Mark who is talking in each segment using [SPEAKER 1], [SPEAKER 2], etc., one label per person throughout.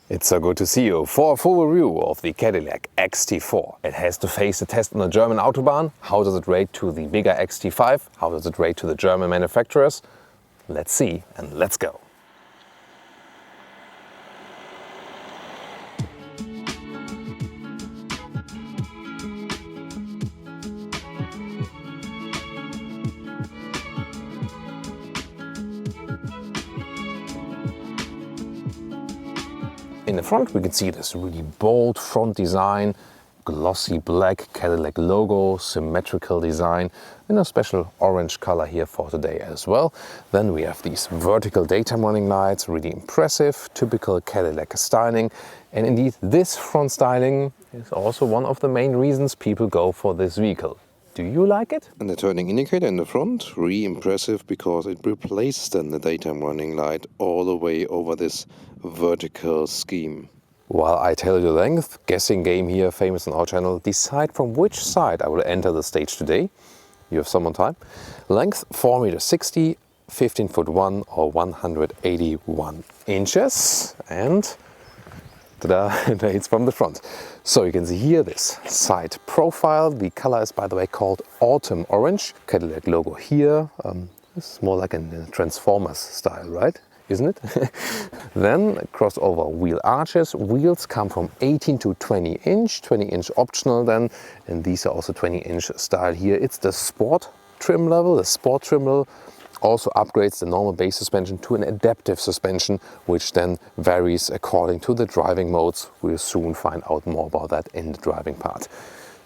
[SPEAKER 1] It's so good to see you for a full review of the Cadillac XT4. It has to face the test on the German Autobahn. How does it rate to the bigger XT5? How does it rate to the German manufacturers? Let's see and let's go. In the front we can see this really bold front design, glossy black Cadillac logo, symmetrical design, and a special orange color here for today as well. Then we have these vertical daytime running lights, really impressive, typical Cadillac styling. And indeed this front styling is also one of the main reasons people go for this vehicle. Do you like it?
[SPEAKER 2] And the turning indicator in the front, really impressive because it replaces then the daytime running light all the way over this vertical scheme.
[SPEAKER 1] While I tell you the length, guessing game here, famous on our channel, decide from which side I will enter the stage today. You have some more time. Length 4.60 meters, 15'1" or 181 inches. And ta-da, it's from the front. So you can see here this side profile. The color is, by the way, called Autumn Orange. Cadillac logo here. It's more like a Transformers style, right? Isn't it? Then crossover wheel arches. Wheels come from 18 to 20 inch, 20 inch optional then, and these are also 20 inch style here. It's the sport trim level. The sport trim level also upgrades the normal base suspension to an adaptive suspension, which then varies according to the driving modes. We'll soon find out more about that in the driving part.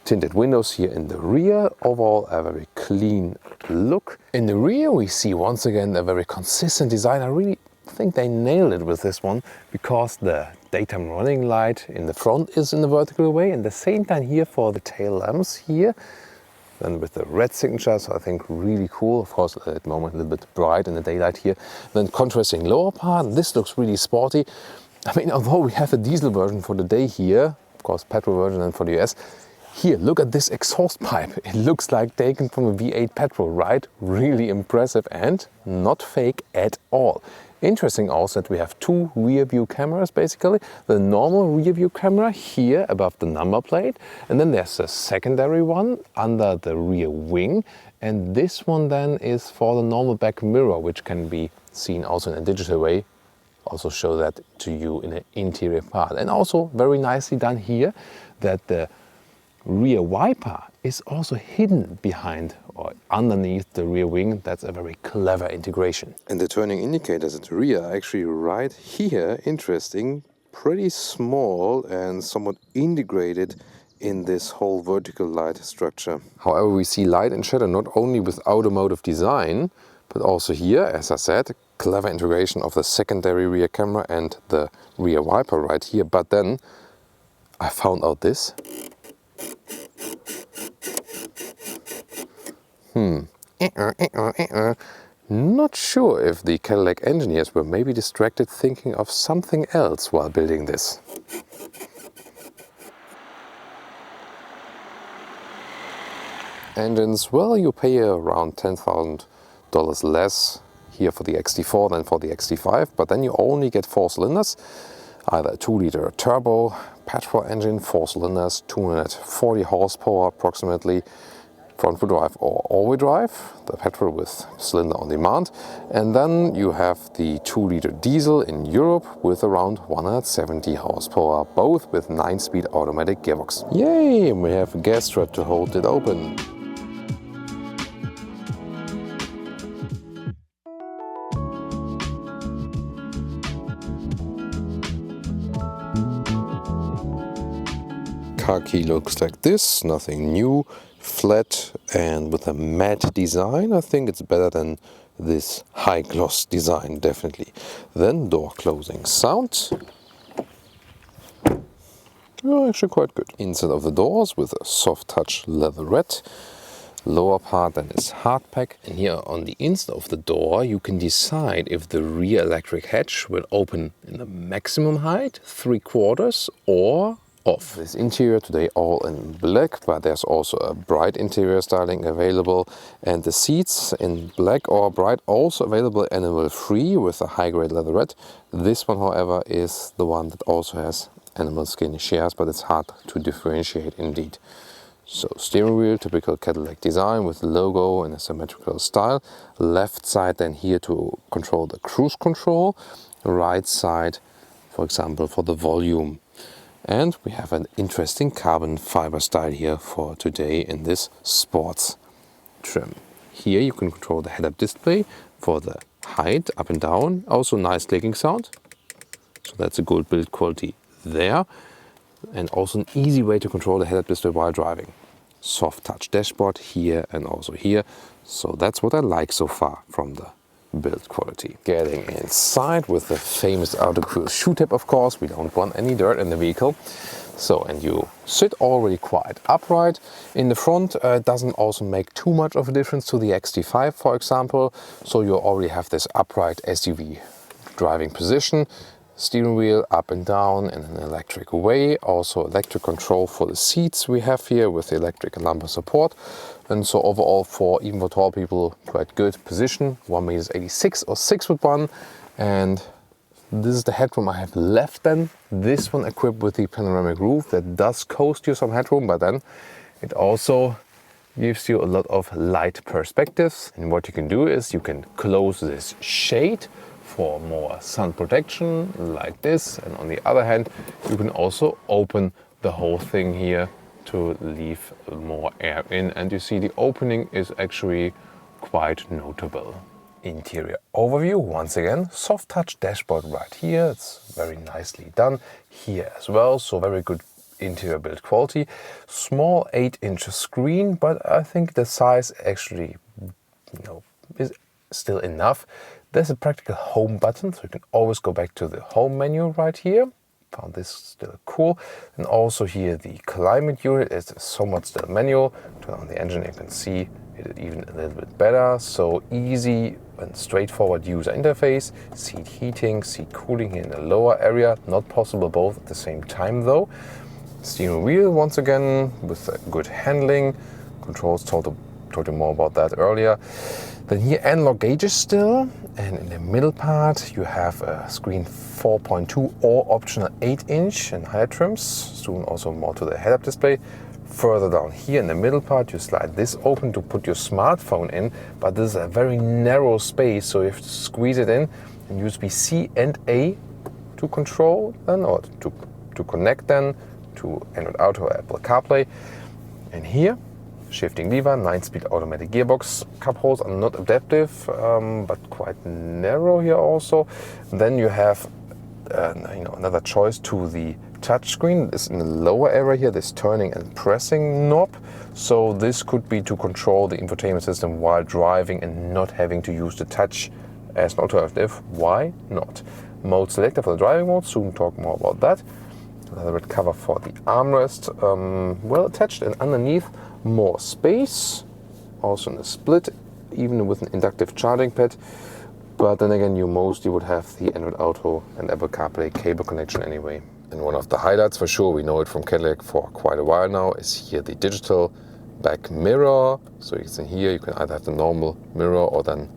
[SPEAKER 1] Tinted windows here in the rear, overall a very clean look. In the rear we see once again a very consistent design. I really think they nailed it with this one, because the daytime running light in the front is in the vertical way, and the same time here for the tail lamps here. Then with the red signature, so I think really cool. Of course, at the moment a little bit bright in the daylight here. Then contrasting lower part, this looks really sporty. I mean, although we have the diesel version for the day here, of course petrol version and for the US. Here, look at this exhaust pipe. It looks like taken from a V8 petrol, right? Really impressive and not fake at all. Interesting also that we have two rear view cameras basically. The normal rear view camera here above the number plate, and then there's a secondary one under the rear wing, and this one then is for the normal back mirror, which can be seen also in a digital way. Also show that to you in an interior part. And also very nicely done here that the rear wiper is also hidden behind or underneath the rear wing. That's a very clever integration.
[SPEAKER 2] And the turning indicators at the rear are actually right here, interesting, pretty small and somewhat integrated in this whole vertical light structure.
[SPEAKER 1] However, we see light and shadow not only with automotive design, but also here, as I said, clever integration of the secondary rear camera and the rear wiper right here. But then I found out this. Not sure if the Cadillac engineers were maybe distracted thinking of something else while building this. Engines, well, you pay around $10,000 less here for the XT4 than for the XT5, but then you only get 4 cylinders, either a 2-liter turbo petrol engine, 4 cylinders, 240 horsepower approximately, front-wheel drive or all-wheel drive, the petrol with cylinder on demand. And then you have the 2-liter diesel in Europe with around 170 horsepower, both with 9-speed automatic gearbox. Yay! And we have a gas strap to hold it open. Car key looks like this, nothing new. Flat and with a matte design. I think it's better than this high gloss design, definitely. Then door closing sound. Oh, actually quite good. Inside of the doors with a soft touch leatherette. Lower part then is hardpack. And here on the inside of the door you can decide if the rear electric hatch will open in the maximum height, 3/4, or off. This interior today all in black, but there's also a bright interior styling available, and the seats in black or bright also available animal free with a high grade leatherette. This one however is the one that also has animal skin shares, but it's hard to differentiate indeed. So steering wheel, typical Cadillac design with logo in a symmetrical style. Left side then here to control the cruise control. Right side, for example, for the volume. And we have an interesting carbon fiber style here for today in this sports trim. Here you can control the head-up display for the height, up and down. Also nice clicking sound. So that's a good build quality there. And also an easy way to control the head-up display while driving. Soft touch dashboard here and also here. So that's what I like so far from the build quality. Getting inside with the famous Autogefühl shoe tip, of course. We don't want any dirt in the vehicle. So, and you sit already quite upright. In the front, it doesn't also make too much of a difference to the XT5, for example. So you already have this upright SUV driving position. Steering wheel up and down in an electric way. Also electric control for the seats we have here with the electric lumbar support. And so overall, for even for tall people, quite good position. 1.86 m or 6'1". And this is the headroom I have left then. This one equipped with the panoramic roof that does cost you some headroom, but then it also gives you a lot of light perspectives. And what you can do is you can close this shade for more sun protection like this, and on the other hand you can also open the whole thing here to leave more air in, and you see the opening is actually quite notable. Interior overview, once again, soft touch dashboard right here, it's very nicely done here as well, so very good interior build quality. Small 8-inch screen, but I think the size actually, is still enough. There's a practical home button, so you can always go back to the home menu right here. Found this still cool. And also here the climate unit is somewhat still manual. Turn on the engine, you can see it even a little bit better. So easy and straightforward user interface. Seat heating, seat cooling here in the lower area. Not possible both at the same time though. Steering wheel once again with good handling. Controls, told you more about that earlier. Then here analog gauges still, and in the middle part you have a screen 4.2 or optional 8-inch and higher trims. Soon also more to the head-up display. Further down here in the middle part you slide this open to put your smartphone in, but this is a very narrow space, so you have to squeeze it in, and USB-C and A to control then, or to connect then to Android Auto or Apple CarPlay. And here, shifting lever, 9-speed automatic gearbox. Cup holes are not adaptive, but quite narrow here also. Then you have another choice to the touchscreen. This in the lower area here, this turning and pressing knob. So this could be to control the infotainment system while driving and not having to use the touch as an alternative. Why not? Mode selector for the driving mode, soon talk more about that. Another red cover for the armrest, well attached, and underneath more space, also in a split, even with an inductive charging pad. But then again, you mostly would have the Android Auto and Apple CarPlay cable connection anyway. And one of the highlights for sure, we know it from Cadillac for quite a while now, is here the digital back mirror. So you can see here, you can either have the normal mirror or then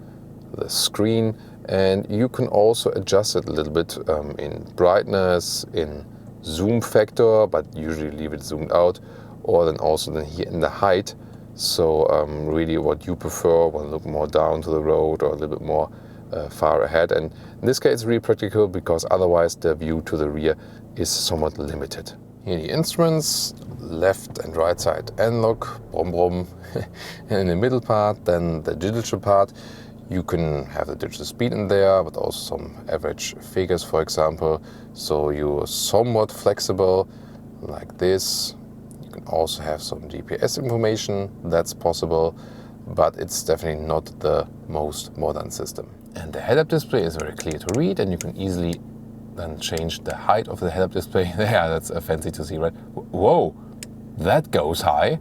[SPEAKER 1] the screen. And you can also adjust it a little bit in brightness, in zoom factor, but usually leave it zoomed out, or then also then here in the height. So really what you prefer, want to look more down to the road or a little bit more far ahead. And in this case it's really practical because otherwise the view to the rear is somewhat limited. Here the instruments, left and right side analog, brum brum, and in the middle part then the digital part. You can have the digital speed in there, but also some average figures, for example. So you're somewhat flexible like this. You can also have some GPS information, that's possible, but it's definitely not the most modern system. And the head-up display is very clear to read, and you can easily then change the height of the head-up display. Yeah, that's fancy to see, right? Whoa, that goes high.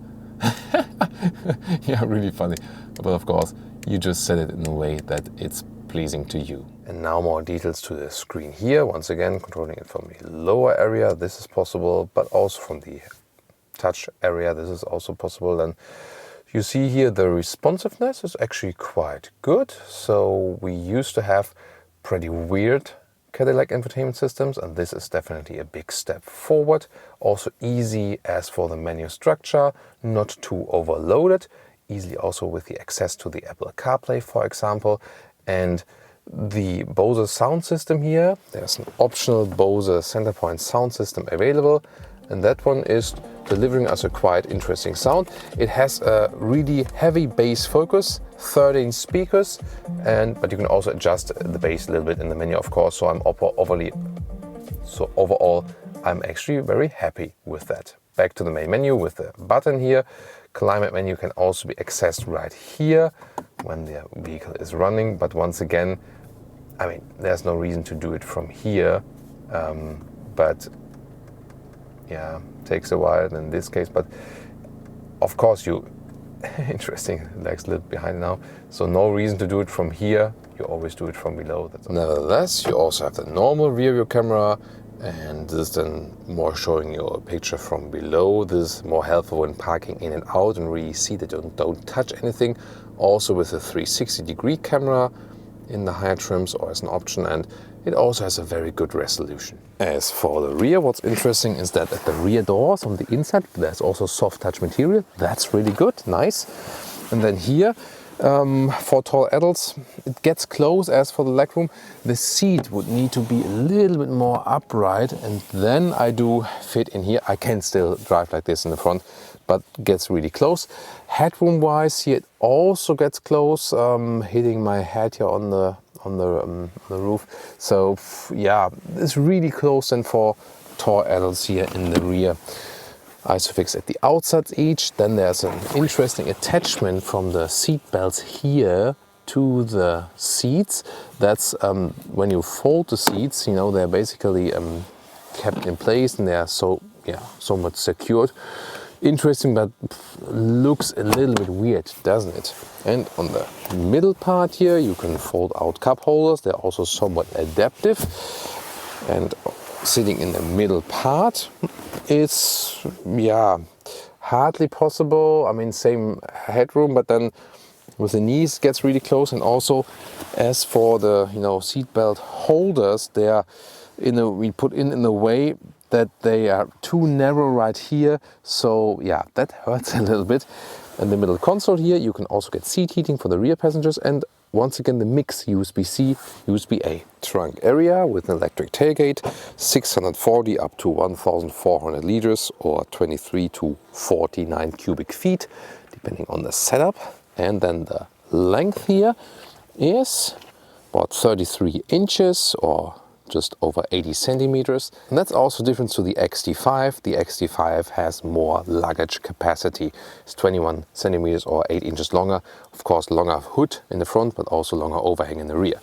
[SPEAKER 1] Yeah, really funny. But of course, you just set it in a way that it's pleasing to you. And now more details to the screen here. Once again, controlling it from the lower area, this is possible, but also from the touch area, this is also possible. And you see here the responsiveness is actually quite good. So we used to have pretty weird Cadillac infotainment systems, and this is definitely a big step forward. Also easy as for the menu structure, not too overloaded. Easily also with the access to the Apple CarPlay, for example. And the Bose sound system here, there's an optional Bose Centerpoint sound system available, and that one is delivering us a quite interesting sound. It has a really heavy bass focus, 13 speakers, but you can also adjust the bass a little bit in the menu, of course. So overall, I'm actually very happy with that. Back to the main menu with the button here. Climate menu can also be accessed right here when the vehicle is running, but once again, I mean, there's no reason to do it from here, but yeah, takes a while in this case. But of course, interesting, leg's a little behind now, so no reason to do it from here. You always do it from below. Nevertheless, you also have the normal rear view camera, and this is then more showing you a picture from below. This is more helpful when parking in and out and really see that you don't touch anything. Also with a 360-degree camera in the higher trims or as an option, and it also has a very good resolution. As for the rear, what's interesting is that at the rear doors on the inside there's also soft touch material. That's really good, nice. And then here, for tall adults, it gets close. As for the legroom, the seat would need to be a little bit more upright, and then I do fit in here. I can still drive like this in the front, but gets really close. Headroom wise, here it also gets close, hitting my head here on the roof. So yeah, it's really close and for tall adults here in the rear. Isofix at the outside each. Then there's an interesting attachment from the seat belts here to the seats. That's when you fold the seats, you know, they're basically kept in place and they are so much secured. Interesting, but looks a little bit weird, doesn't it? And on the middle part here, you can fold out cup holders. They're also somewhat adaptive. And sitting in the middle part is, hardly possible. I mean, same headroom, but then with the knees gets really close. And also, as for the seat belt holders, they are we put in a way that they are too narrow right here, so yeah, that hurts a little bit. In the middle console here, you can also get seat heating for the rear passengers, and once again the mix USB-C, USB-A. Trunk area with an electric tailgate, 640 up to 1,400 liters or 23 to 49 cubic feet, depending on the setup. And then the length here is about 33 inches or just over 80 centimeters. And that's also different to the XT5. The XT5 has more luggage capacity. It's 21 centimeters or 8 inches longer. Of course, longer hood in the front, but also longer overhang in the rear.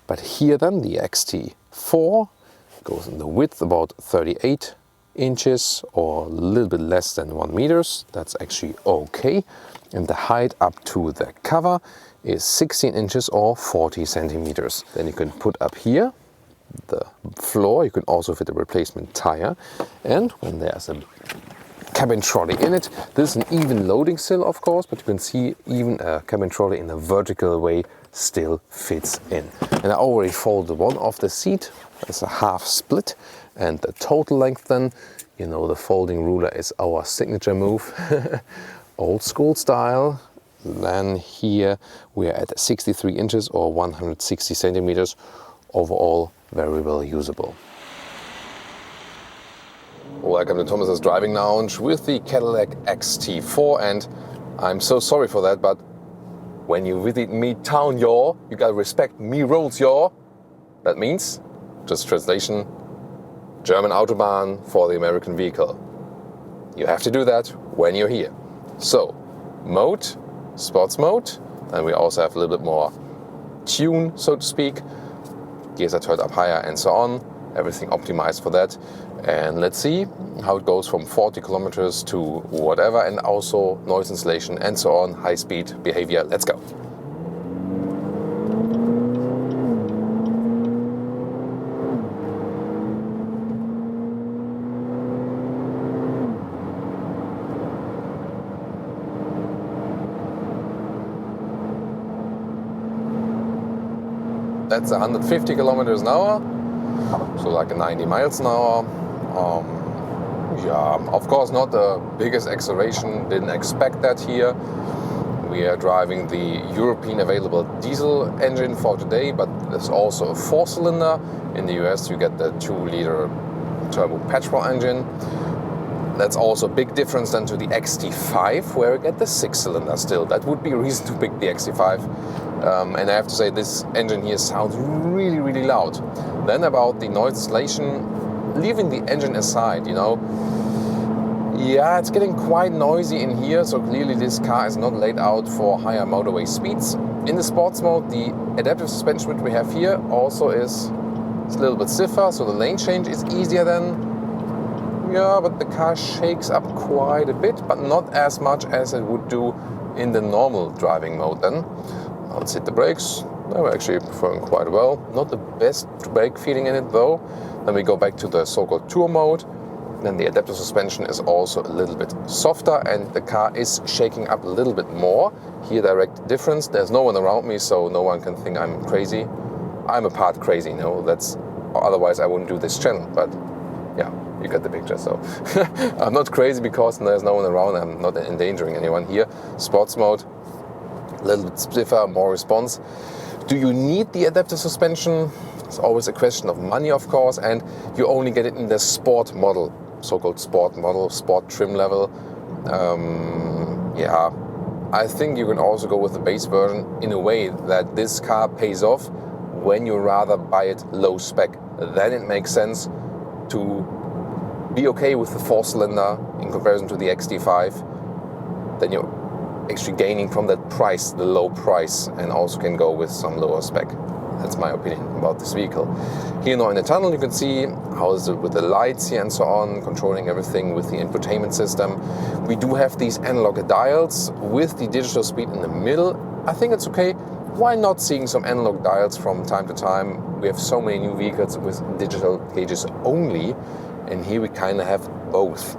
[SPEAKER 1] But here then, the XT4 goes in the width about 38 inches or a little bit less than 1 meters. That's actually okay. And the height up to the cover is 16 inches or 40 centimeters. Then you can put up here the floor. You can also fit a replacement tire, and when there's a cabin trolley in it, this is an even loading sill, of course, but you can see even a cabin trolley in a vertical way still fits in. And I already folded one off the seat. It's a half split, and the total length then, the folding ruler is our signature move. Old school style. Then here we are at 63 inches or 160 centimeters. Overall, very well usable. Welcome to Thomas's Driving Lounge with the Cadillac XT4, and I'm so sorry for that, but when you visit me town, y'all, you gotta respect me roads, y'all. That means, just translation, German Autobahn for the American vehicle. You have to do that when you're here. So, mode, sports mode, and we also have a little bit more tune, so to speak. Gears are turned up higher and so on. Everything optimized for that. And let's see how it goes from 40 kilometers to whatever, and also noise insulation and so on, high speed behavior. Let's go. that's 150 kilometers an hour, so like 90 miles an hour. Yeah, of course not the biggest acceleration, didn't expect that here. We are driving the European available diesel engine for today, but there's also a 4-cylinder. In the US you get the 2-liter turbo petrol engine. That's also a big difference then to the XT5, where we get the 6-cylinder still. That would be a reason to pick the XT5. And I have to say, this engine here sounds really, really loud. Then about the noise insulation, leaving the engine aside, you know, yeah, it's getting quite noisy in here, so clearly this car is not laid out for higher motorway speeds. In the sports mode, the adaptive suspension which we have here also is a little bit stiffer, so the lane change is easier then. Yeah, but the car shakes up quite a bit, but not as much as it would do in the normal driving mode then. Now let's hit the brakes. They're actually performing quite well. Not the best brake feeling in it though. Then we go back to the so-called tour mode. Then the adaptive suspension is also a little bit softer and the car is shaking up a little bit more. Here, direct difference. There's no one around me, so no one can think I'm crazy. I'm a part crazy, you know, otherwise I wouldn't do this channel, but yeah, you get the picture. So I'm not crazy because there's no one around. I'm not endangering anyone here. Sports mode, a little bit stiffer, more response. Do you need the adaptive suspension? It's always a question of money, of course, and you only get it in the sport model, so-called sport model, sport trim level. Yeah, I think you can also go with the base version in a way that this car pays off when you rather buy it low spec. Then it makes sense to be okay with the 4-cylinder in comparison to the XT5. Then you're actually gaining from that price, the low price, and also can go with some lower spec. That's my opinion about this vehicle. Here now in the tunnel you can see how is it with the lights here and so on, controlling everything with the infotainment system. We do have these analog dials with the digital speed in the middle. I think it's okay. Why not seeing some analog dials from time to time? We have so many new vehicles with digital gauges only, and here we kind of have both.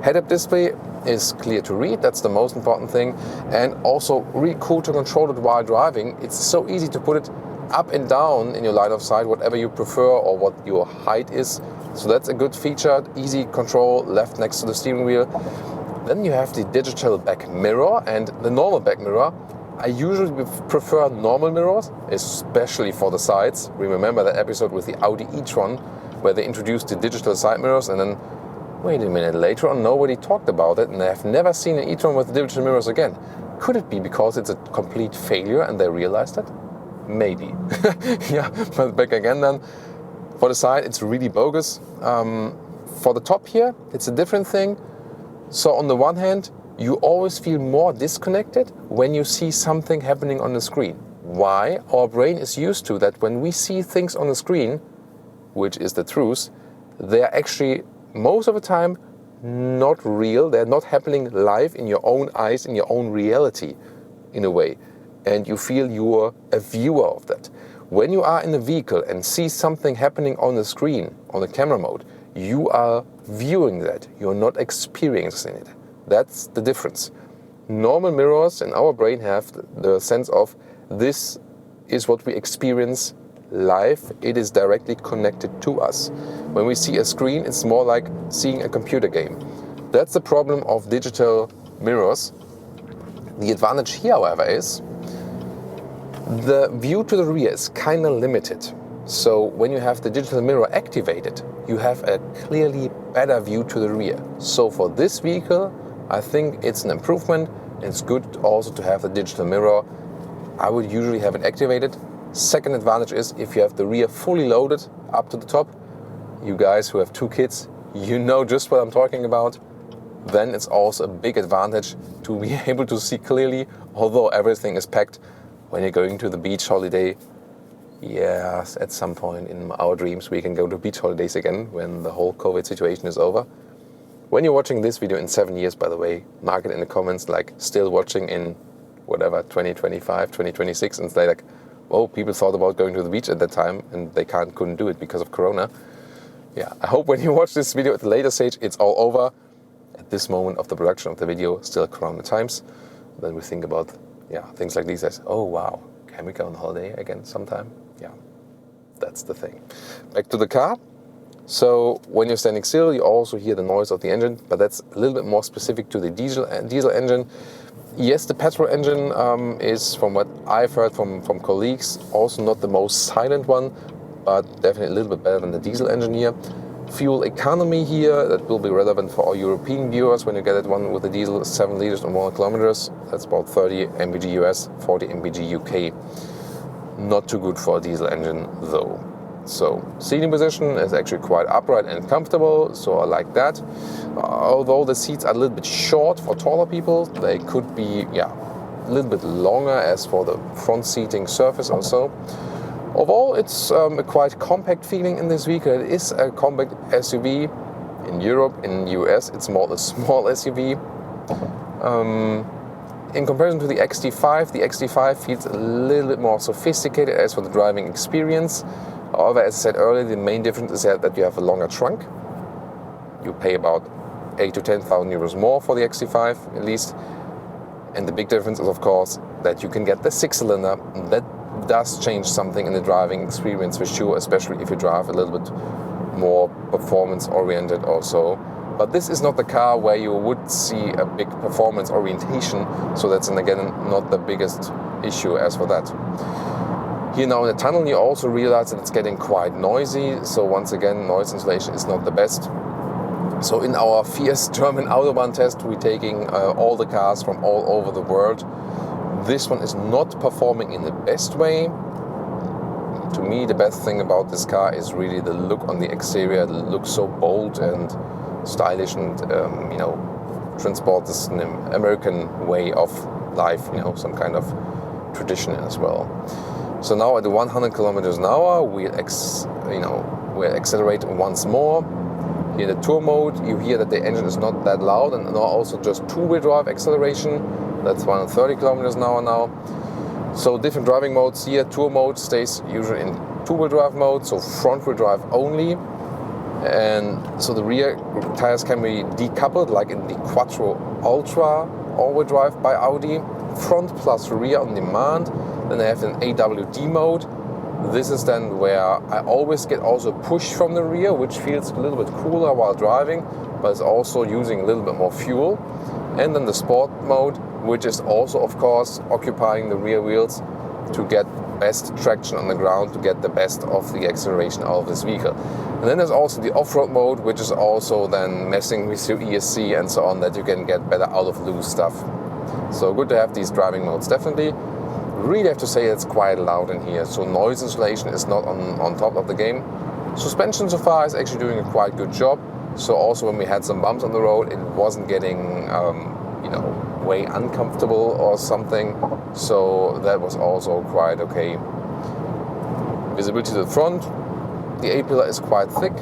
[SPEAKER 1] Head-up display is clear to read, that's the most important thing, and also really cool to control it while driving. It's so easy to put it up and down in your line of sight, whatever you prefer or what your height is. So that's a good feature, easy control, left next to the steering wheel. Then you have the digital back mirror and the normal back mirror. I usually prefer normal mirrors, especially for the sides. Remember that episode with the Audi e-tron where they introduced the digital side mirrors and then, wait a minute, later on nobody talked about it and I have never seen an e-tron with digital mirrors again. Could it be because it's a complete failure and they realized it? Maybe. Yeah, but back again then. For the side, it's really bogus. For the top here, it's a different thing. So on the one hand, you always feel more disconnected when you see something happening on the screen. Why? Our brain is used to that when we see things on the screen, which is the truth, they're actually most of the time not real. They're not happening live in your own eyes, in your own reality, in a way. And you feel you're a viewer of that. When you are in a vehicle and see something happening on the screen, on the camera mode, you are viewing that. You're not experiencing it. That's the difference. Normal mirrors in our brain have the sense of this is what we experience live. It is directly connected to us. When we see a screen, it's more like seeing a computer game. That's the problem of digital mirrors. The advantage here, however, is the view to the rear is kind of limited. So when you have the digital mirror activated, you have a clearly better view to the rear. So for this vehicle, I think it's an improvement. It's good also to have the digital mirror. I would usually have it activated. Second advantage is if you have the rear fully loaded up to the top. You guys who have 2 kids, you know just what I'm talking about. Then it's also a big advantage to be able to see clearly, although everything is packed. When you're going to the beach holiday, yes, at some point in our dreams we can go to beach holidays again when the whole COVID situation is over. When you're watching this video in 7 years, by the way, mark it in the comments, like still watching in whatever, 2025, 2026, and say like, oh, people thought about going to the beach at that time and they couldn't do it because of Corona. Yeah, I hope when you watch this video at the later stage, it's all over. At this moment of the production of the video, still Corona times. Then we think about things like these as, oh wow, can we go on holiday again sometime? Yeah, That's the thing. Back to the car. So when you're standing still, you also hear the noise of the engine, but that's a little bit more specific to the diesel engine. Yes, the petrol engine is, from what I've heard from colleagues, also not the most silent one, but definitely a little bit better than the diesel engine here. Fuel economy here, that will be relevant for our European viewers when you get it one with the diesel, 7 liters or more kilometers. That's about 30 mpg US, 40 mpg UK. Not too good for a diesel engine though. So seating position is actually quite upright and comfortable, so I like that. Although the seats are a little bit short for taller people, they could be a little bit longer as for the front seating surface also. Overall, it's a quite compact feeling in this vehicle. It is a compact SUV. In Europe, in the US, it's more a small SUV. In comparison to the XT5, the XT5 feels a little bit more sophisticated as for the driving experience. However, as I said earlier, the main difference is that you have a longer trunk. You pay about 8,000 to 10,000 euros more for the XT5 at least. And the big difference is, of course, that you can get the 6-cylinder. That does change something in the driving experience for sure, especially if you drive a little bit more performance oriented also. But this is not the car where you would see a big performance orientation, so that's again not the biggest issue as for that. Here now in the tunnel you also realize that it's getting quite noisy, so once again noise insulation is not the best. So in our fierce German Autobahn test we're taking all the cars from all over the world. This one is not performing in the best way. To me the best thing about this car is really the look on the exterior. It looks so bold and stylish and transport this American way of life, some kind of tradition as well. So now at the 100 kilometers an hour, we'll accelerate once more. Here in the tour mode, you hear that the engine is not that loud, and now also just two-wheel drive acceleration. That's 130 kilometers an hour now. So different driving modes here. Tour mode stays usually in two-wheel drive mode, so front-wheel drive only. And so the rear tires can be decoupled, like in the Quattro Ultra all-wheel drive by Audi. Front plus rear on demand. Then I have an AWD mode. This is then where I always get also push from the rear, which feels a little bit cooler while driving, but it's also using a little bit more fuel. And then the sport mode, which is also of course occupying the rear wheels to get best traction on the ground, to get the best of the acceleration out of this vehicle. And then there's also the off-road mode, which is also then messing with your ESC and so on, that you can get better out of loose stuff. So good to have these driving modes, definitely. Really have to say it's quite loud in here, so noise insulation is not on top of the game. Suspension so far is actually doing a quite good job. So also when we had some bumps on the road, it wasn't getting way uncomfortable or something. So that was also quite okay. Visibility to the front, the A-pillar is quite thick,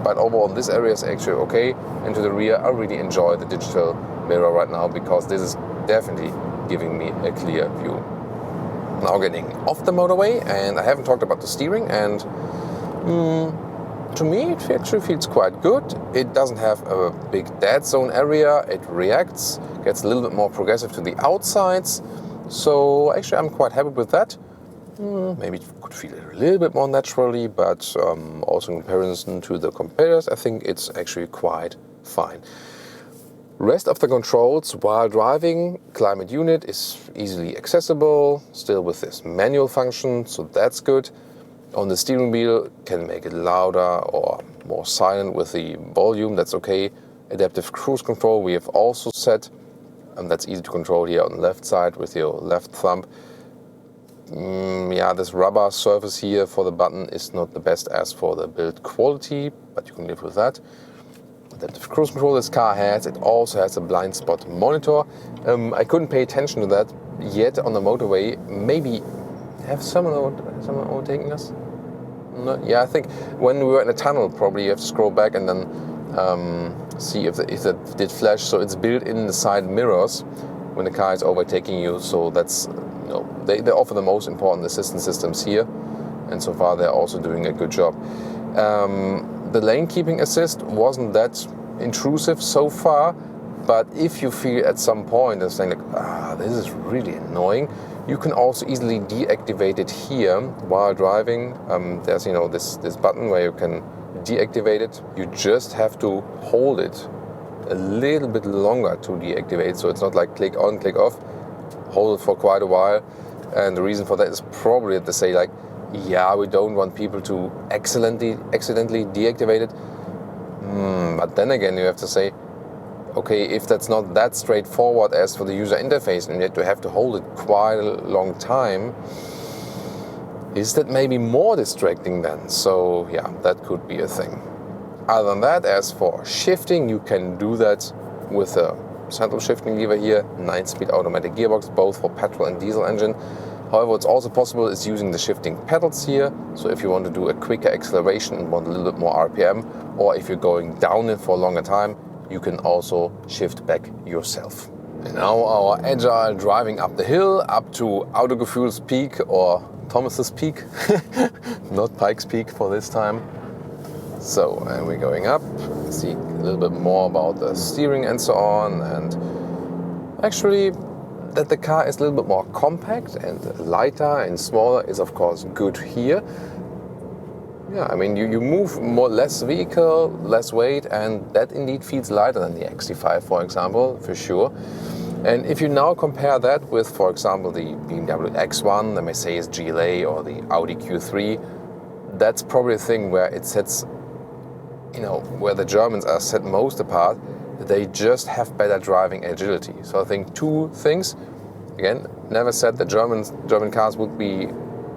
[SPEAKER 1] but overall in this area is actually okay. And to the rear, I really enjoy the digital mirror right now because this is definitely giving me a clear view. Now getting off the motorway, and I haven't talked about the steering, and to me it actually feels quite good. It doesn't have a big dead zone area, it reacts, gets a little bit more progressive to the outsides, so actually I'm quite happy with that. Maybe it could feel a little bit more naturally, but also in comparison to the competitors I think it's actually quite fine. Rest of the controls while driving, climate unit is easily accessible, still with this manual function, so that's good. On the steering wheel, can make it louder or more silent with the volume, that's okay. Adaptive cruise control we have also set, and that's easy to control here on the left side with your left thumb. This rubber surface here for the button is not the best as for the build quality, but you can live with that. Adaptive cruise control this car has. It also has a blind spot monitor. I couldn't pay attention to that yet on the motorway. Maybe have someone overtaking us? No, yeah, I think when we were in a tunnel, probably you have to scroll back and then see if that did flash. So it's built in the side mirrors when the car is overtaking you. So that's they offer the most important assistance systems here, and so far they're also doing a good job. The lane keeping assist wasn't that intrusive so far, but if you feel at some point and saying like, this is really annoying, You can also easily deactivate it here while driving. There's this button where you can deactivate it. You just have to hold it a little bit longer to deactivate, so it's not like click on, click off. Hold it for quite a while, and the reason for that is probably that they say like, yeah, we don't want people to accidentally deactivate it. But then again, you have to say, okay, if that's not that straightforward as for the user interface and yet you have to hold it quite a long time, is that maybe more distracting then? So yeah, that could be a thing. Other than that, as for shifting, you can do that with a central shifting lever here, 9-speed automatic gearbox, both for petrol and diesel engine. However, what's also possible is using the shifting pedals here. So if you want to do a quicker acceleration and want a little bit more RPM, or if you're going down it for a longer time, you can also shift back yourself. And now our agile driving up the hill, up to Autogefühl's peak or Thomas's peak, not Pike's Peak for this time. So, and we're going up, see a little bit more about the steering and so on, and actually that the car is a little bit more compact and lighter and smaller is of course good here. Yeah, I mean you move less vehicle, less weight, and that indeed feels lighter than the XT5, for example, for sure. And if you now compare that with, for example, the BMW X1, the Mercedes GLA or the Audi Q3, that's probably a thing where it sets, where the Germans are set most apart. They just have better driving agility. So I think two things. Again, never said that German cars would be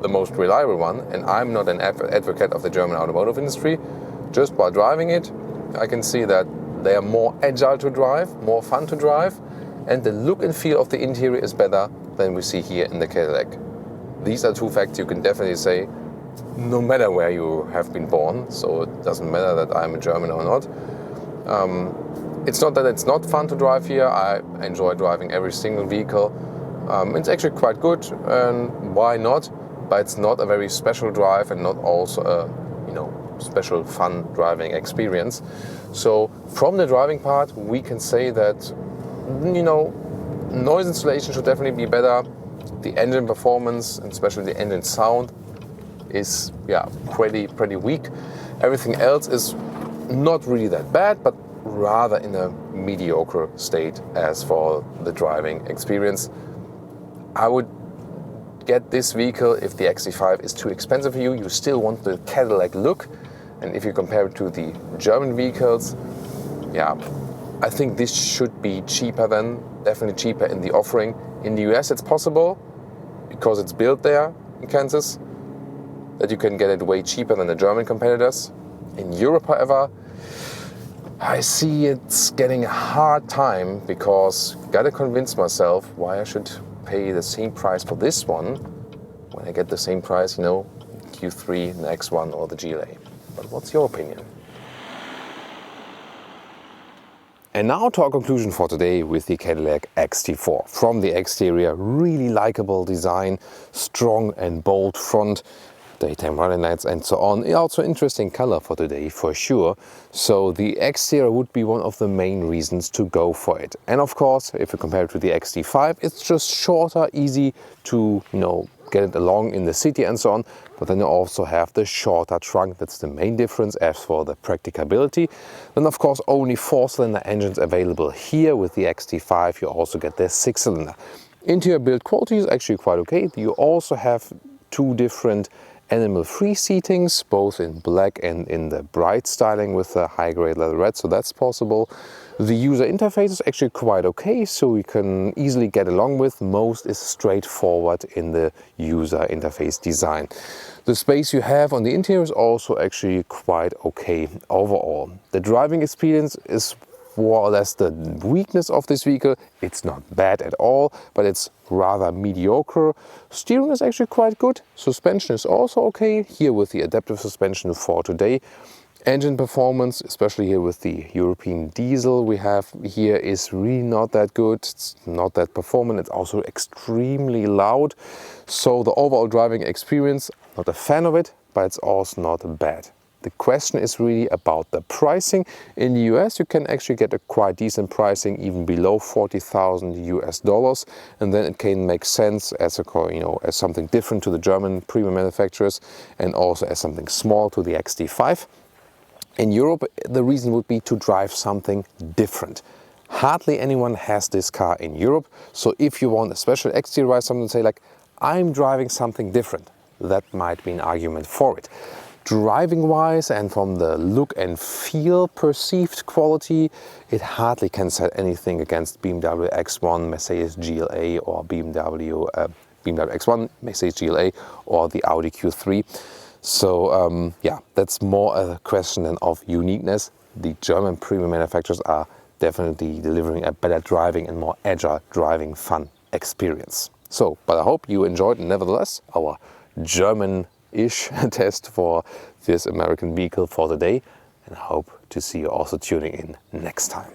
[SPEAKER 1] the most reliable one, and I'm not an advocate of the German automotive industry. Just by driving it, I can see that they are more agile to drive, more fun to drive, and the look and feel of the interior is better than we see here in the Cadillac. These are two facts you can definitely say, no matter where you have been born, so it doesn't matter that I'm a German or not. It's not that it's not fun to drive here. I enjoy driving every single vehicle. It's actually quite good, and why not? But it's not a very special drive and not also a special fun driving experience. So from the driving part, we can say that noise insulation should definitely be better. The engine performance, and especially the engine sound, is pretty weak. Everything else is not really that bad, but rather in a mediocre state as for the driving experience. I would get this vehicle if the XT5 is too expensive for you. You still want the Cadillac look, and if you compare it to the German vehicles, I think this should be cheaper then, definitely cheaper in the offering. In the US it's possible, because it's built there in Kansas, that you can get it way cheaper than the German competitors. In Europe, however, I see it's getting a hard time, because I gotta convince myself why I should pay the same price for this one when I get the same price, Q3, the X1 or the GLA. But what's your opinion? And now to our conclusion for today with the Cadillac XT4. From the exterior, really likable design, strong and bold front, daytime running lights and so on. Also interesting color for today for sure. So the exterior would be one of the main reasons to go for it. And of course, if you compare it to the XT5, it's just shorter, easy to get it along in the city and so on. But then you also have the shorter trunk. That's the main difference as for the practicability. Then of course only 4-cylinder engines available here. With the XT5 you also get the 6-cylinder. Interior build quality is actually quite okay. You also have two different animal-free seatings, both in black and in the bright styling with the high-grade leather red, so that's possible. The user interface is actually quite okay, so we can easily get along with. Most is straightforward in the user interface design. The space you have on the interior is also actually quite okay overall. The driving experience is more or less the weakness of this vehicle. It's not bad at all, but it's rather mediocre. Steering is actually quite good. Suspension is also okay, here with the adaptive suspension for today. Engine performance, especially here with the European diesel we have here, is really not that good. It's not that performant. It's also extremely loud. So the overall driving experience, not a fan of it, but it's also not bad. The question is really about the pricing. In the US, you can actually get a quite decent pricing, even below $40,000 US, and then it can make sense as a, as something different to the German premium manufacturers, and also as something small to the XT5. In Europe, the reason would be to drive something different. Hardly anyone has this car in Europe, so if you want a special exterior ride, something to say like, I'm driving something different, that might be an argument for it. Driving wise and from the look and feel perceived quality, it hardly can set anything against BMW X1, Mercedes GLA, or BMW X1, Mercedes GLA, or the Audi Q3. So yeah, that's more a question than of uniqueness. The German premium manufacturers are definitely delivering a better driving and more agile driving fun experience. So, but I hope you enjoyed nevertheless our German-ish test for this American vehicle for today, and I hope to see you also tuning in next time.